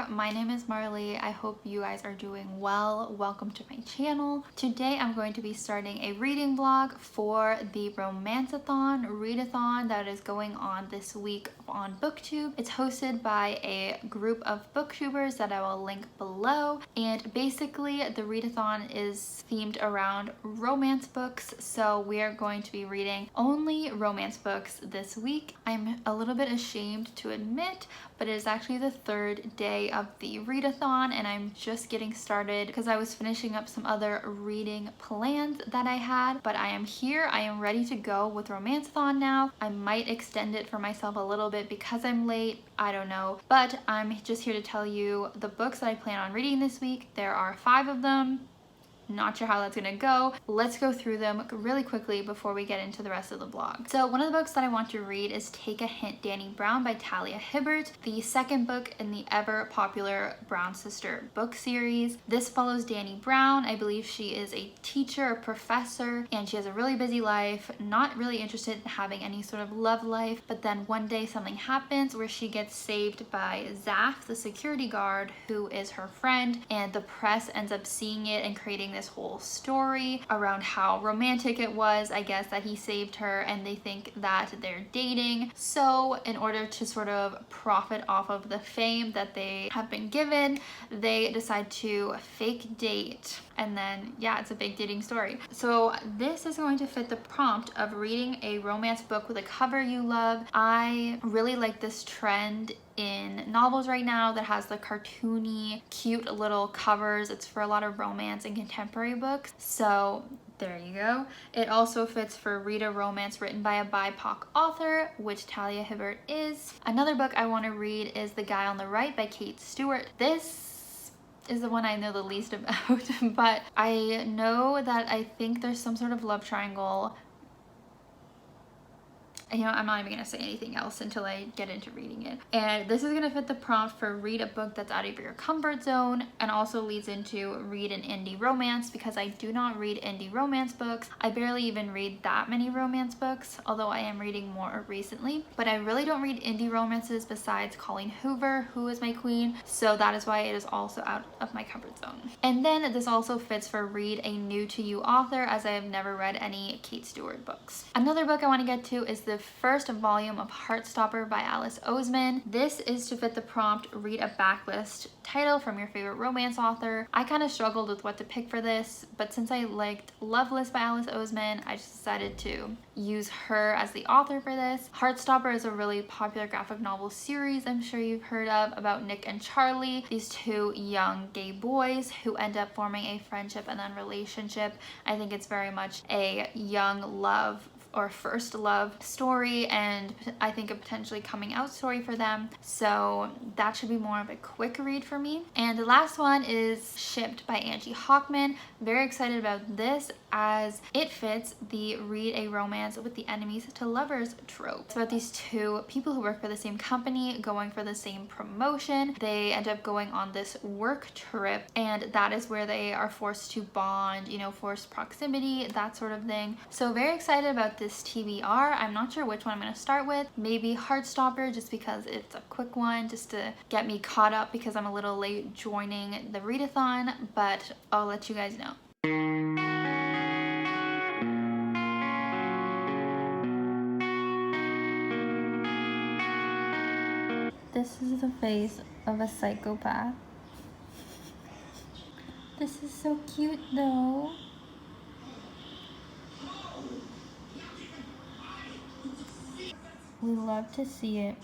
there, my name is Marley. I hope you guys are doing well. Welcome to my channel. Today I'm going to be starting a reading vlog for the Romaceathon Readathon that is going on this week on BookTube. It's hosted by a group of booktubers that I will link below, and basically the readathon is themed around romance books, so we are going to be reading only romance books this week. I'm a little bit ashamed to admit, but it is actually the third day of the readathon and I'm just getting started because I was finishing up some other reading plans that I had, but I am here. I am ready to go with Romaceathon now. I might extend it for myself a little bit because I'm late, I don't know, but I'm just here to tell you the books that I plan on reading this week. There are 5 of them. Not sure how that's gonna go. Let's go through them really quickly before we get into the rest of the vlog. So one of the books that I want to read is Take a Hint, Dani Brown by Talia Hibbert, the second book in the ever popular Brown Sister book series. This follows Dani Brown. I believe she is a teacher, a professor, and she has a really busy life, not really interested in having any sort of love life, but then one day something happens where she gets saved by Zaf, the security guard, who is her friend, and the press ends up seeing it and creating this whole story around how romantic it was, I guess, that he saved her, and they think that they're dating. So in order to sort of profit off of the fame that they have been given, they decide to fake date, and then yeah, it's a big dating story. So this is going to fit the prompt of reading a romance book with a cover you love. I really like this trend in novels right now that has the cartoony, cute little covers. It's for a lot of romance and contemporary books. So there you go. It also fits for read a romance written by a BIPOC author, which Talia Hibbert is. Another book I want to read is The Guy on the Right by Stewart. This is the one I know the least about, but I know that I think there's some sort of love triangle. You know, I'm not even gonna say anything else until I get into reading it. And this is gonna fit the prompt for read a book that's out of your comfort zone, and also leads into read an indie romance, because I do not read indie romance books. I barely even read that many romance books, although I am reading more recently. But I really don't read indie romances besides Colleen Hoover, who is my queen. So that is why it is also out of my comfort zone. And then this also fits for read a new to you author, as I have never read any Stewart books. Another book I want to get to is the first volume of Heartstopper by Oseman. This is to fit the prompt, read a backlist title from your favorite romance author. I kind of struggled with what to pick for this, but since I liked Loveless by Oseman, I just decided to use her as the author for this. Heartstopper is a really popular graphic novel series I'm sure you've heard of, about Nick and Charlie, these 2 young gay boys who end up forming a friendship and then relationship. I think it's very much a young love or first love story, and I think a potentially coming out story for them. So that should be more of a quick read for me. And the last one is Shipped by Angie Hockman. Very excited about this as it fits the read a romance with the enemies to lovers trope. It's about these 2 people who work for the same company going for the same promotion. They end up going on this work trip, and that is where they are forced to bond, you know, forced proximity, that sort of thing. So very excited about this TBR. I'm not sure which one I'm going to start with. Maybe Heartstopper, just because it's a quick one, just to get me caught up because I'm a little late joining the readathon, but I'll let you guys know. This is the face of a psychopath. This is so cute though. We love to see it.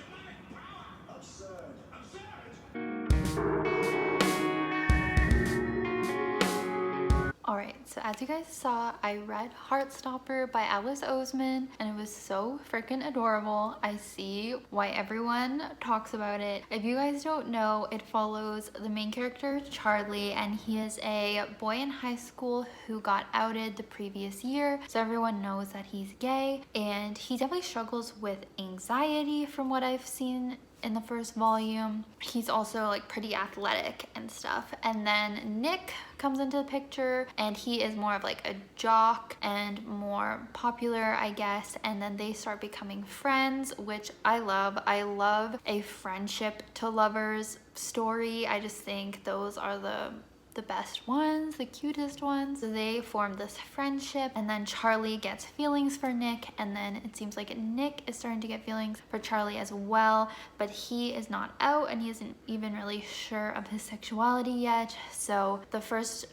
Alright, so as you guys saw, I read Heartstopper by Oseman, and it was so freaking adorable. I see why everyone talks about it. If you guys don't know, it follows the main character, Charlie, and he is a boy in high school who got outed the previous year, so everyone knows that he's gay, and he definitely struggles with anxiety from what I've seen in the first volume. He's also like pretty athletic and stuff. And then Nick comes into the picture, and he is more of like a jock and more popular, I guess. And then they start becoming friends, which I love. I love a friendship to lovers story. I just think those are the best ones, the cutest ones. So they form this friendship, and then Charlie gets feelings for Nick, and then it seems like Nick is starting to get feelings for Charlie as well, but he is not out, and he isn't even really sure of his sexuality yet. So the first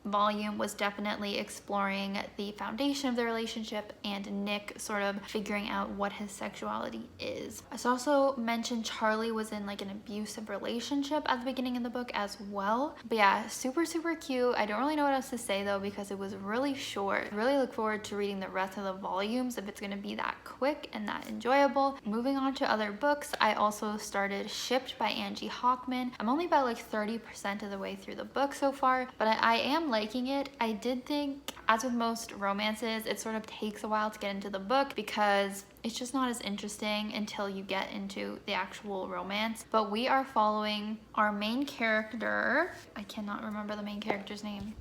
volume was definitely exploring the foundation of the relationship and Nick sort of figuring out what his sexuality is. I should also mention Charlie was in like an abusive relationship at the beginning of the book as well. But yeah, super cute. I don't really know what else to say though, because it was really short. I really look forward to reading the rest of the volumes if it's going to be that quick and that enjoyable. Moving on to other books, I also started Shipped by Angie Hockman. I'm only about like 30% of the way through the book so far, but I am liking it. I did think, as with most romances, it sort of takes a while to get into the book because it's just not as interesting until you get into the actual romance. But we are following our main character. I cannot remember the main character's name,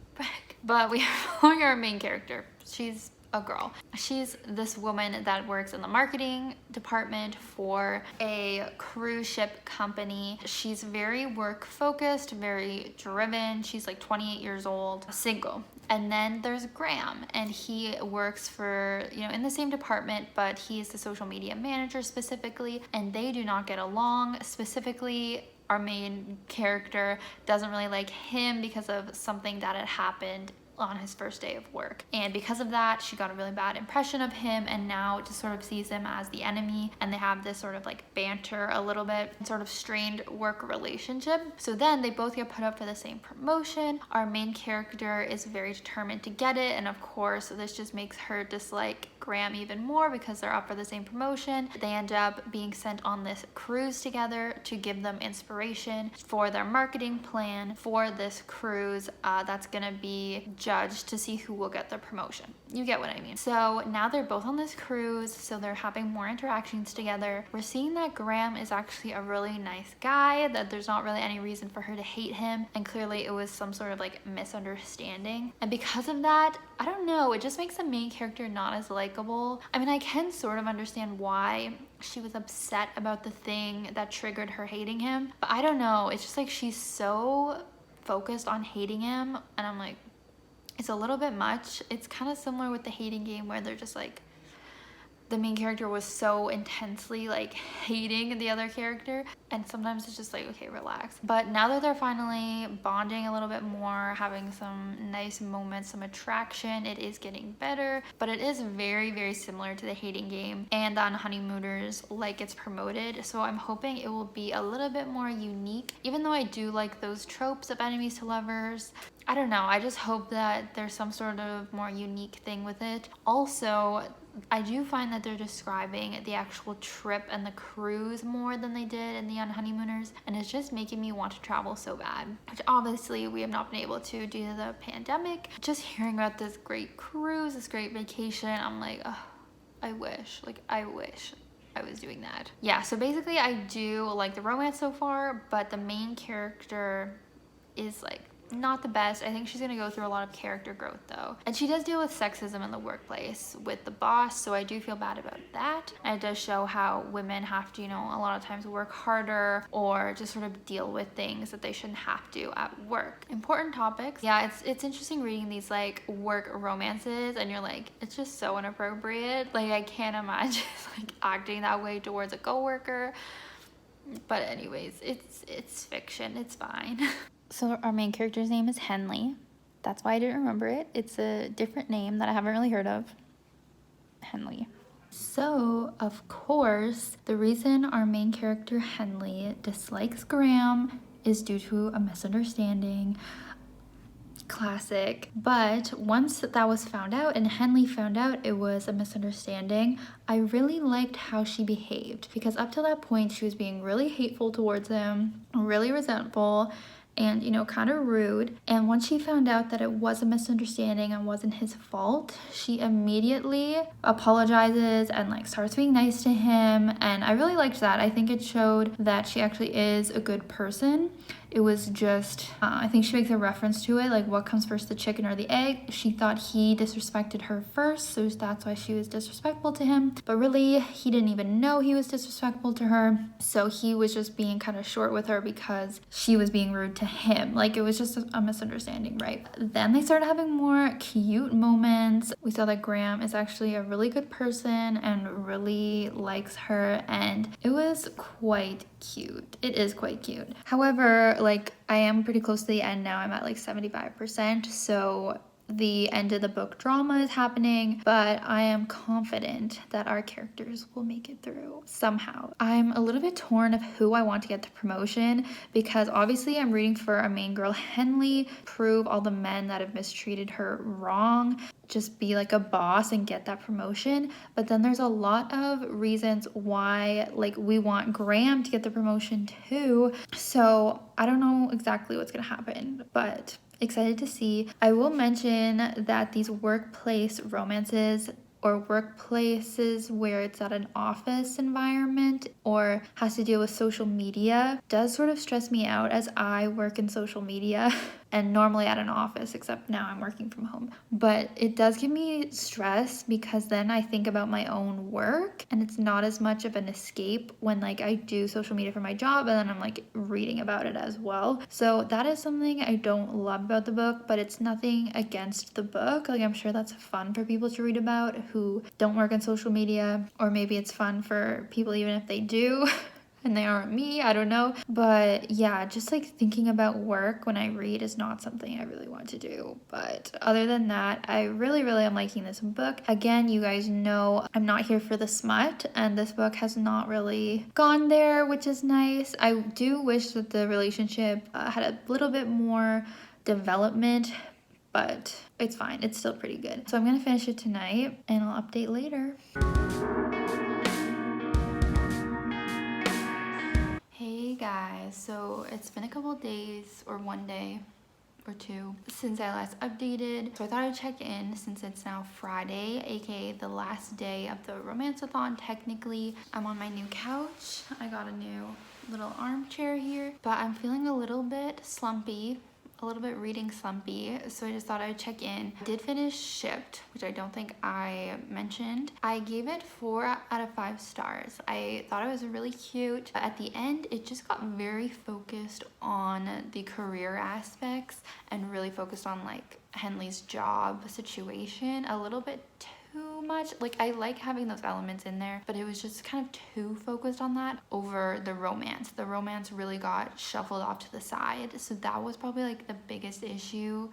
but we are following our main character. She's a girl. She's this woman that works in the marketing department for a cruise ship company. She's very work focused, very driven. She's like 28 years old, single. And then there's Graham, and he works for, in the same department, but he's the social media manager specifically, and they do not get along. Specifically, our main character doesn't really like him because of something that had happened on his first day of work, and because of that she got a really bad impression of him, and now just sort of sees him as the enemy, and they have this sort of like banter a little bit, sort of strained work relationship. So then they both get put up for the same promotion. Our main character is very determined to get it, and of course this just makes her dislike Graham even more because they're up for the same promotion. They end up being sent on this cruise together to give them inspiration for their marketing plan for this cruise that's gonna be judged to see who will get the promotion. You get what I mean. So now they're both on this cruise, so they're having more interactions together. We're seeing that Graham is actually a really nice guy, that there's not really any reason for her to hate him, and clearly it was some sort of like misunderstanding. And because of that, I don't know, it just makes the main character not as likable. I mean, I can sort of understand why she was upset about the thing that triggered her hating him, but I don't know, it's just like she's so focused on hating him, and I'm like, it's a little bit much. It's kind of similar with the hating game, where they're just like, the main character was so intensely like hating the other character, and sometimes it's just like, okay, relax. But now that they're finally bonding a little bit more, having some nice moments, some attraction, it is getting better. But it is very similar to the hating game and on Honeymooners, like it's promoted. So I'm hoping it will be a little bit more unique, even though I do like those tropes of enemies to lovers. I don't know, I just hope that there's some sort of more unique thing with it. Also, I do find that they're describing the actual trip and the cruise more than they did in the Honeymooners, and it's just making me want to travel so bad, which obviously we have not been able to due to the pandemic. Just hearing about this great cruise, this great vacation, I'm like, oh, I wish I was doing that. Yeah, so basically I do like the romance so far, but the main character is like not the best. I think she's gonna go through a lot of character growth though. And she does deal with sexism in the workplace with the boss, so I do feel bad about that. And it does show how women have to, a lot of times work harder or just sort of deal with things that they shouldn't have to at work. Important topics. Yeah, it's interesting reading these like work romances, and you're like, it's just so inappropriate. Like, I can't imagine like acting that way towards a coworker. But anyways, it's fiction, it's fine. So our main character's name is Henley. That's why I didn't remember it. It's a different name that I haven't really heard of. Henley. So, of course, the reason our main character Henley dislikes Graham is due to a misunderstanding. Classic. But once that was found out and Henley found out it was a misunderstanding, I really liked how she behaved, because up to that point she was being really hateful towards him, really resentful, and, you know, kind of rude. And once she found out that it was a misunderstanding and wasn't his fault, she immediately apologizes and like starts being nice to him. And I really liked that. I think it showed that she actually is a good person. It was just, I think she makes a reference to it, like what comes first, the chicken or the egg? She thought he disrespected her first, so that's why she was disrespectful to him. But really, he didn't even know he was disrespectful to her. So he was just being kind of short with her because she was being rude to him. Like, it was just a misunderstanding, right? Then they started having more cute moments. We saw that Graham is actually a really good person and really likes her, and it was quite cute. It is quite cute. However, like, I am pretty close to the end now. I'm at like 75%, so the end of the book drama is happening, but I am confident that our characters will make it through somehow. I'm a little bit torn of who I want to get the promotion, because obviously I'm reading for our main girl Henley, prove all the men that have mistreated her wrong, just be like a boss and get that promotion. But then there's a lot of reasons why, like, we want Graham to get the promotion too. So I don't know exactly what's gonna happen, but excited to see. I will mention that these workplace romances, or workplaces where it's at an office environment or has to deal with social media, does sort of stress me out, as I work in social media and normally at an office, except now I'm working from home. But it does give me stress, because then I think about my own work and it's not as much of an escape when like I do social media for my job and then I'm like reading about it as well. So that is something I don't love about the book, but it's nothing against the book. Like, I'm sure that's fun for people to read about who don't work on social media, or maybe it's fun for people even if they do and they aren't me, I don't know. But yeah, just like thinking about work when I read is not something I really want to do. But other than that, I really am liking this book. Again, you guys know I'm not here for the smut, and this book has not really gone there, which is nice. I do wish that the relationship had a little bit more development, but it's fine. It's still pretty good. So I'm gonna finish it tonight and I'll update later. Hey guys, so it's been a couple days, or one day or two, since I last updated. So I thought I'd check in since it's now Friday, aka the last day of the Romanceathon. Technically, I'm on my new couch. I got a new little armchair here, but I'm feeling a little bit slumpy, a little bit reading slumpy, so I just thought I'd check in. I did finish Shipped, which I don't think I mentioned. I gave it 4 out of 5 stars. I thought it was really cute. At the end, it just got very focused on the career aspects and really focused on like Henley's job situation a little bit too much. Like, I like having those elements in there, but it was just kind of too focused on that over the romance. The romance really got shuffled off to the side, so that was probably like the biggest issue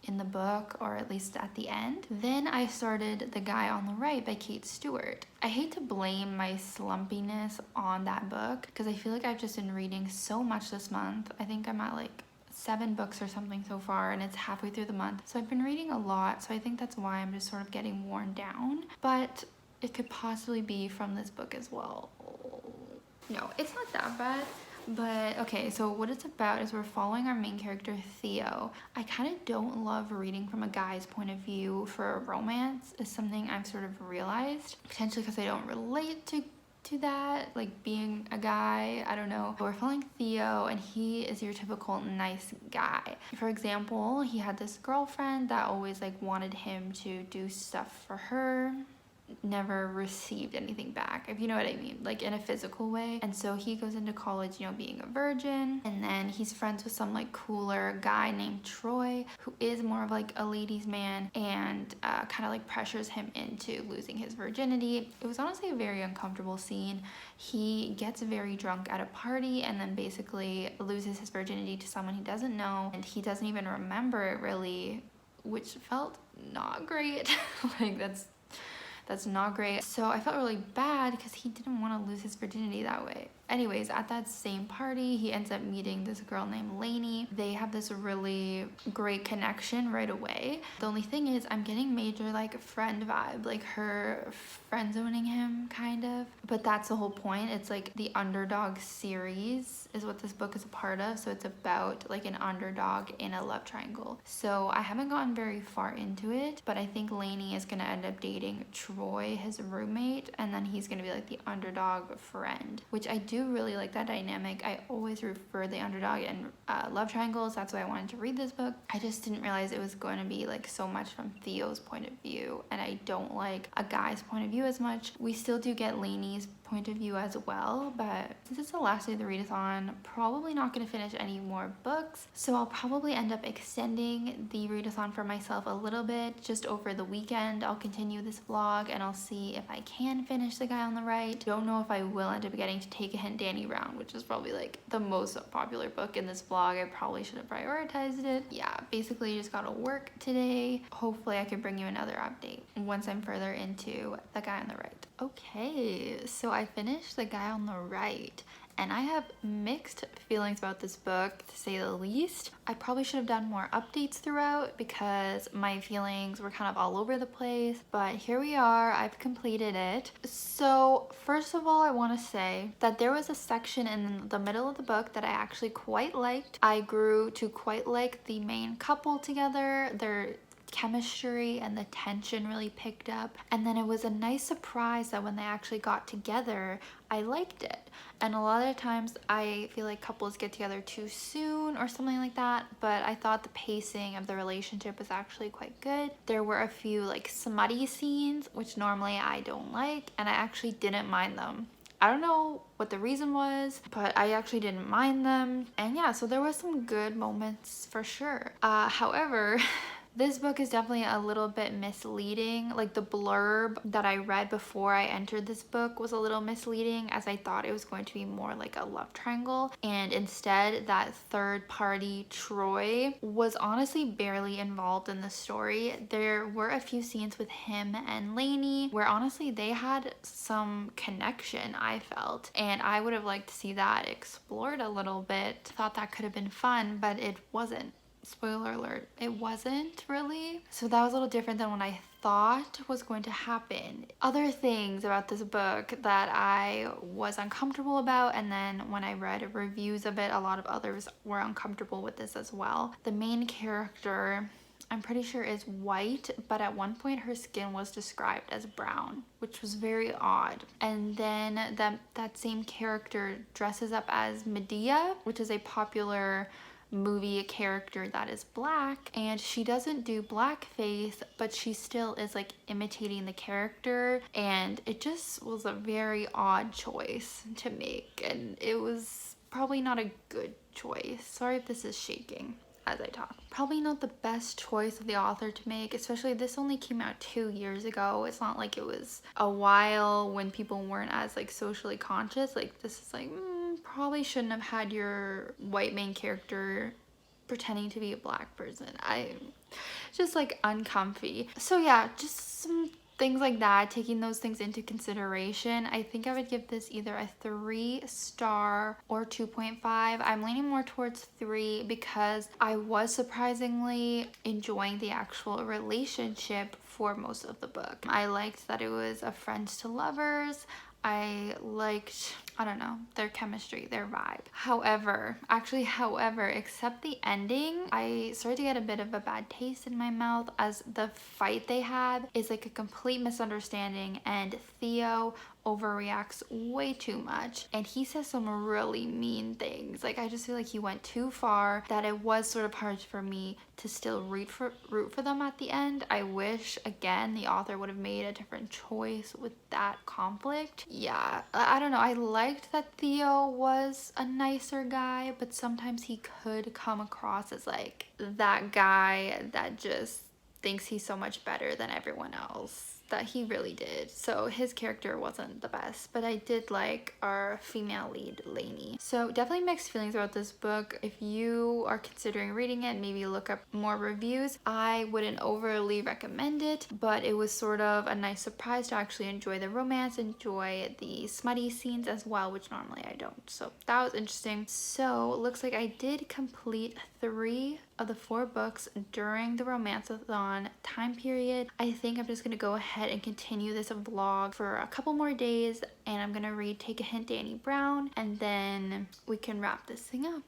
in the book, or at least at the end. Then I started The Guy on the Right by Kate Stewart. I hate to blame my slumpiness on that book, because I feel like I've just been reading so much this month. I think I'm at like 7 books or something so far, and it's halfway through the month. So I've been reading a lot, so I think that's why I'm just sort of getting worn down. But it could possibly be from this book as well. No, it's not that bad. But okay, so what it's about is we're following our main character, Theo. I kind of don't love reading from a guy's point of view for a romance, is something I've sort of realized. Potentially because I don't relate to that, like being a guy, I don't know. We're following Theo, and he is your typical nice guy. For example, he had this girlfriend that always like wanted him to do stuff for her, never received anything back, if you know what I mean, like in a physical way. And so he goes into college, you know, being a virgin, and then he's friends with some like cooler guy named Troy, who is more of like a ladies' man, and kind of like pressures him into losing his virginity. It was honestly a very uncomfortable scene. He gets very drunk at a party and then basically loses his virginity to someone he doesn't know, and he doesn't even remember it really, which felt not great. Like, that's not great. So I felt really bad because he didn't want to lose his virginity that way. Anyways, at that same party, he ends up meeting this girl named Lainey. They have this really great connection right away. The only thing is I'm getting major like friend vibe, like her friend zoning him kind of. But that's the whole point. It's like the underdog series is what this book is a part of. So it's about like an underdog in a love triangle. So I haven't gotten very far into it, but I think Lainey is gonna end up dating Troy, his roommate, and then he's gonna be like the underdog friend, which I do really like that dynamic. I always root for the underdog in love triangles. That's why I wanted to read this book. I just didn't realize it was going to be like so much from Theo's point of view, and I don't like a guy's point of view as much. We still do get Lainey's point of view as well, but since it's the last day of the readathon, probably not going to finish any more books, so I'll probably end up extending the readathon for myself a little bit just over the weekend. I'll continue this vlog and I'll see if I can finish The Guy on the Right. Don't know if I will end up getting to Take a Hint Dani round, which is probably like the most popular book in this vlog. I probably should have prioritized it. Yeah, basically just gotta work today. Hopefully I can bring you another update once I'm further into The Guy on the Right. Okay, so I finished The Guy on the Right, and I have mixed feelings about this book, to say the least. I probably should have done more updates throughout because my feelings were kind of all over the place, but here we are. I've completed it. So first of all, I want to say that there was a section in the middle of the book that I actually quite liked. I grew to quite like the main couple together. Their chemistry and the tension really picked up, and then it was a nice surprise that when they actually got together, I liked it. And a lot of times I feel like couples get together too soon or something like that, but I thought the pacing of the relationship was actually quite good. There were a few like smutty scenes, which normally I don't like, and I actually didn't mind them. I don't know what the reason was, but I actually didn't mind them. And yeah, so there was some good moments for sure. However, this book is definitely a little bit misleading. Like the blurb that I read before I entered this book was a little misleading, as I thought it was going to be more like a love triangle, and instead that third party Troy was honestly barely involved in the story. There were a few scenes with him and Lainey where honestly they had some connection, I felt, and I would have liked to see that explored a little bit. Thought that could have been fun, but it wasn't. Spoiler alert, it wasn't really. So that was a little different than what I thought was going to happen. Other things about this book that I was uncomfortable about, and then when I read reviews of it, a lot of others were uncomfortable with this as well. The main character, I'm pretty sure is white, but at one point her skin was described as brown, which was very odd. And then that same character dresses up as Medea, which is a popular movie character that is black, and she doesn't do blackface, but she still is like imitating the character, and it just was a very odd choice to make, and it was probably not a good choice. Sorry if this is shaking as I talk. Probably not the best choice of the author to make, especially this only came out 2 years ago. It's not like it was a while when people weren't as like socially conscious. Like this is like probably shouldn't have had your white main character pretending to be a black person. I just like uncomfy. So yeah, just some things like that, taking those things into consideration. I think I would give this either a 3-star or 2.5. I'm leaning more towards 3 because I was surprisingly enjoying the actual relationship for most of the book. I liked that it was a friends to lovers. I liked, I don't know, their chemistry, their vibe. However, except the ending, I started to get a bit of a bad taste in my mouth, as the fight they had is like a complete misunderstanding, and Theo overreacts way too much, and he says some really mean things. Like I just feel like he went too far, that it was sort of hard for me to still root for them at the end. I wish again the author would have made a different choice with that conflict. Yeah, I don't know. I liked that Theo was a nicer guy, but sometimes he could come across as like that guy that just thinks he's so much better than everyone else. that he really did. So his character wasn't the best, but I did like our female lead, Lainey. So definitely mixed feelings about this book. If you are considering reading it, maybe look up more reviews. I wouldn't overly recommend it, but it was sort of a nice surprise to actually enjoy the romance, enjoy the smutty scenes as well, which normally I don't. So that was interesting. So looks like I did complete 3 of the 4 books during the Romanceathon time period. I think I'm just gonna go ahead and continue this vlog for a couple more days, and I'm gonna read Take a Hint, Dani Brown, and then we can wrap this thing up.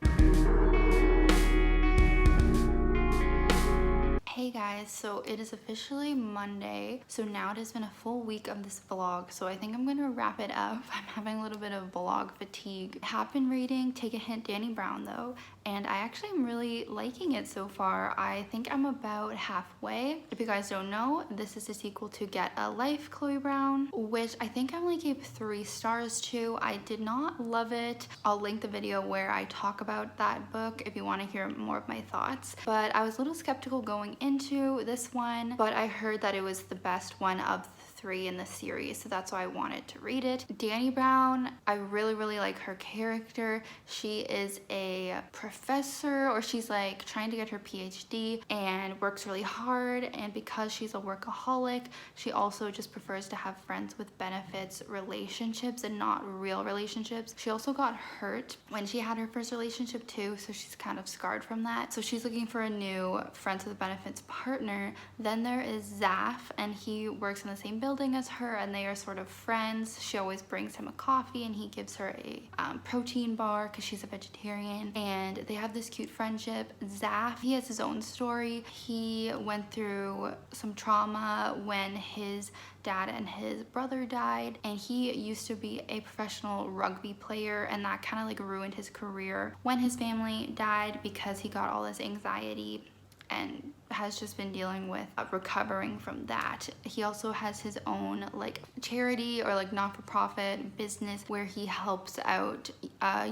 Hey guys, so it is officially Monday, so now it has been a full week of this vlog, so I think I'm gonna wrap it up. I'm having a little bit of vlog fatigue. I have been reading Take a Hint, Dani Brown though, and I actually am really liking it so far. I think I'm about halfway. If you guys don't know, this is the sequel to Get a Life, Chloe Brown, which I think I only gave 3 stars to. I did not love it. I'll link the video where I talk about that book if you want to hear more of my thoughts, but I was a little skeptical going into this one, but I heard that it was the best one of the 3 in the series, so that's why I wanted to read it. Dani Brown, I really like her character. She is a professor, or she's like trying to get her PhD and works really hard, and because she's a workaholic, she also just prefers to have friends with benefits relationships and not real relationships. She also got hurt when she had her first relationship too, so she's kind of scarred from that. So she's looking for a new friends with benefits partner. Then there is Zaf, and he works in the same building as her, and they are sort of friends. She always brings him a coffee, and he gives her a protein bar because she's a vegetarian, and they have this cute friendship. Zaf, he has his own story. He went through some trauma when his dad and his brother died, and he used to be a professional rugby player, and that kind of like ruined his career when his family died because he got all this anxiety and has just been dealing with recovering from that. He also has his own like charity or like not-for-profit business where he helps out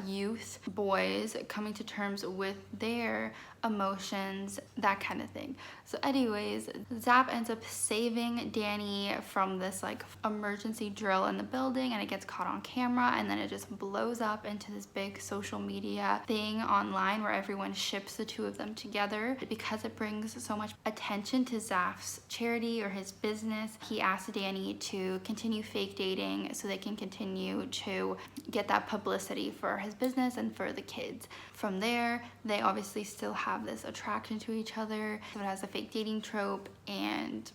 youth, boys coming to terms with their emotions, that kind of thing. So anyways, Zap ends up saving Dani from this like emergency drill in the building, and it gets caught on camera, and then it just blows up into this big social media thing online where everyone ships the 2 of them together. Because it brings so much attention to Zaf's charity or his business, he asked Dani to continue fake dating so they can continue to get that publicity for his business and for the kids. From there, they obviously still have this attraction to each other. So it has a fake dating trope and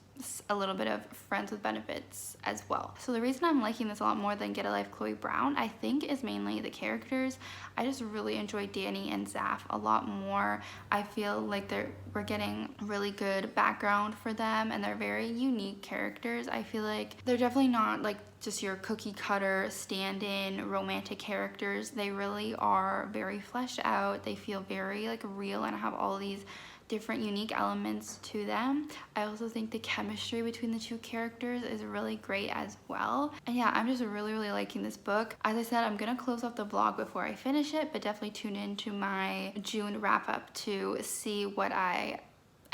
a little bit of friends with benefits as well. So the reason I'm liking this a lot more than Get a Life, Chloe Brown, I think is mainly the characters. I just really enjoy Dani and Zaf a lot more. I feel like we're getting really good background for them, and they're very unique characters. I feel like they're definitely not like just your cookie cutter stand-in romantic characters. They really are very fleshed out. They feel very like real and have all these different unique elements to them. I also think the chemistry between the 2 characters is really great as well. And yeah, I'm just really liking this book. As I said, I'm gonna close off the vlog before I finish it, but definitely tune into my June wrap up to see what I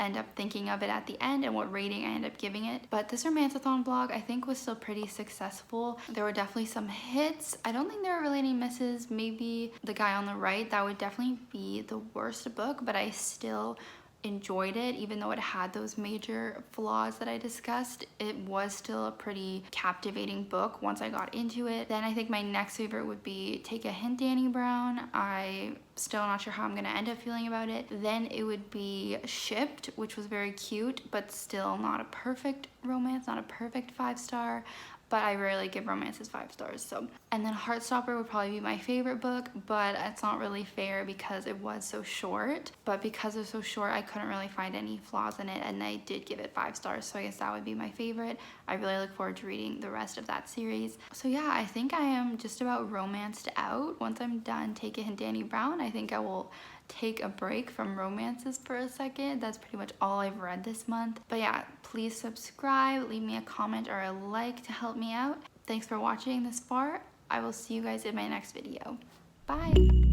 end up thinking of it at the end and what rating I end up giving it. But this Romanceathon vlog I think was still pretty successful. There were definitely some hits. I don't think there were really any misses. Maybe the guy on the right, that would definitely be the worst book, but I still enjoyed it. Even though it had those major flaws that I discussed, it was still a pretty captivating book once I got into it. Then I think my next favorite would be Take a Hint, Dani Brown. I still not sure how I'm gonna end up feeling about it. Then it would be Shipped, which was very cute but still not a perfect romance, not a perfect 5-star, but I rarely give romances 5 stars. So, and then Heartstopper would probably be my favorite book, but it's not really fair because it was so short. But because it was so short, I couldn't really find any flaws in it, and I did give it 5 stars, so I guess that would be my favorite. I really look forward to reading the rest of that series. So yeah, I think I am just about romanced out. Once I'm done Take a Hint, Dani Brown, I think I will take a break from romances for a second. That's pretty much all I've read this month. But yeah, please subscribe, leave me a comment or a like to help me out. Thanks for watching this far. I will see you guys in my next video. Bye!